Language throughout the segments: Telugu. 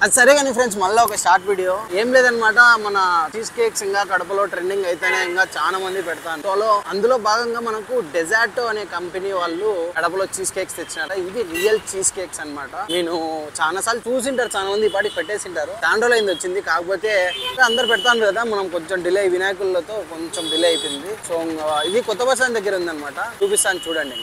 అది సరే కానీ ఫ్రెండ్స్, మళ్ళీ ఒక షార్ట్ వీడియో ఏం లేదనమాట. మన చీజ్ కేక్స్ ఇంకా కడపలో ట్రెండింగ్ అయితేనే ఇంకా చాలా మంది పెడతాను. సో అందులో భాగంగా మనకు డెజర్ట్ అనే కంపెనీ వాళ్ళు కడపలో చీజ్ కేక్స్ తెచ్చినారు. ఇవి రియల్ చీజ్ కేక్స్ అనమాట. నేను చాలా సార్లు చూసింటారు, చాలా మంది ఇప్పటికి పెట్టేసింటారు. దాంట్లో అయింది వచ్చింది, కాకపోతే అందరు పెడతాను కదా, మనం కొంచెం డిలే, వినాయకులతో కొంచెం డిలే అయిపోయింది. సో ఇది కొత్త బస్ స్టాండ్ దగ్గర ఉందన్నమాట, చూపిస్తాను చూడండి.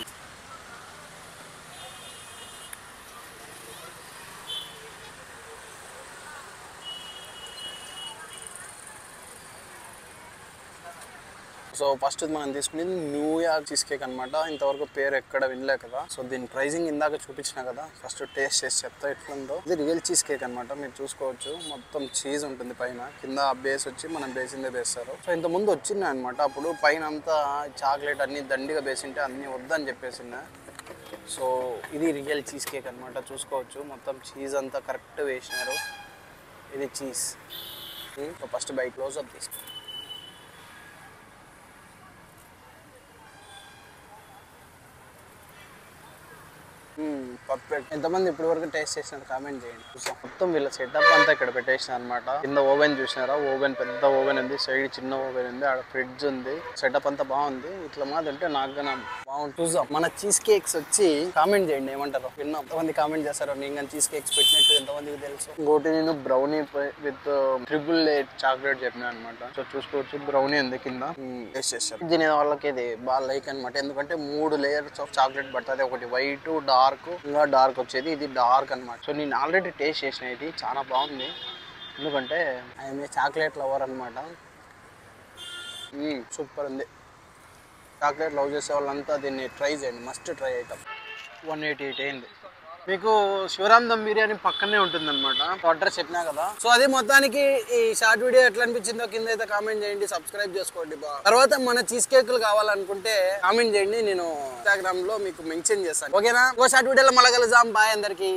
సో ఫస్ట్ మనం తీసుకునేది న్యూయార్క్ చీజ్ కేక్ అనమాట. ఇంతవరకు పేరు ఎక్కడ వినలే కదా. సో దీని ప్రైజింగ్ ఇందాక చూపించిన కదా, ఫస్ట్ టేస్ట్ చేసి చెప్తా ఎట్లుందో. ఇది రియల్ చీజ్ కేక్ అనమాట, మీరు చూసుకోవచ్చు. మొత్తం చీజ్ ఉంటుంది పైన, కింద బేస్ వచ్చి మనం బేసిందే వేస్తారు. సో ఇంత ముందు వచ్చింది అనమాట, అప్పుడు పైన అంతా చాక్లెట్ అన్ని దండిగా వేసింటే అన్ని వద్దని చెప్పేసింది. సో ఇది రియల్ చీజ్ కేక్ అనమాట, చూసుకోవచ్చు. మొత్తం చీజ్ అంతా కరెక్ట్ వేసినారు. ఇది cheese. So first by close up తీసుకో. పర్ఫెక్ట్. ఎంతమంది ఇప్పటి వరకు టేస్ట్ చేసినారు కామెంట్ చేయండి. మొత్తం వీళ్ళ సెటప్ అంతా ఇక్కడ పెట్టేసిన అనమాట. కింద ఓవెన్ చూసినారా, ఓవెన్ పెద్ద ఓవెన్ ఉంది, సైడ్ చిన్న ఓవెన్ ఉంది, ఆడ ఫ్రిడ్జ్ ఉంది. సెటప్ అంతా బాగుంది. ఇట్లా మాదంటే నాకు బాగుంది. చూద్దాం. మన చీజ్ కేక్స్ వచ్చి కామెంట్ చేయండి, ఏమంటారు. విన్నా ఎంతమంది కామెంట్ చేస్తారు, నేను కానీ చీజ్ కేక్స్ పెట్టినట్టు ఎంతమందికి తెలుసు. ఇంకోటి నేను brownie with triple layer chocolate చెప్పినా అనమాట. సో చూసుకోవచ్చు, బ్రౌనీ ఉంది కింద. టేస్ట్ చేస్తారు. దీని వాళ్ళకి ఇది బాగా లైక్ అనమాట, ఎందుకంటే 3 లేయర్స్ ఆఫ్ చాక్లెట్ పడుతుంది. ఒకటి వైట్, డార్క్, ఇంకా డార్క్ వచ్చేది. ఇది డార్క్ అనమాట. సో నేను ఆల్రెడీ టేస్ట్ చేసిన, ఇది చాలా బాగుంది. ఎందుకంటే ఆయన చాక్లెట్ లవర్ అనమాట. సూపర్ ఉంది. చాక్లెట్ లవ్ చేసే వాళ్ళంతా దీన్ని ట్రై చేయండి, మస్ట్ ట్రై ఐటమ్. 188 అయింది. మీకు శివరామ్ దమ్ బిర్యానీ పక్కనే ఉంటుంది అనమాట, అడ్రస్ చెప్పినా కదా. సో అదే మొత్తానికి ఈ షార్ట్ వీడియో ఎట్లా అనిపించిందో కింద అయితే కామెంట్ చేయండి, సబ్స్క్రైబ్ చేసుకోండి. తర్వాత మన చీజ్ కేకులు కావాలనుకుంటే కామెంట్ చేయండి, నేను ఇన్స్టాగ్రామ్ లో మీకు మెన్షన్ చేస్తాను. ఓకేనా? ఇంకో షార్ట్ వీడియోలో మళ్ళీ కలుద్దాం. బాయ్ అందరికి.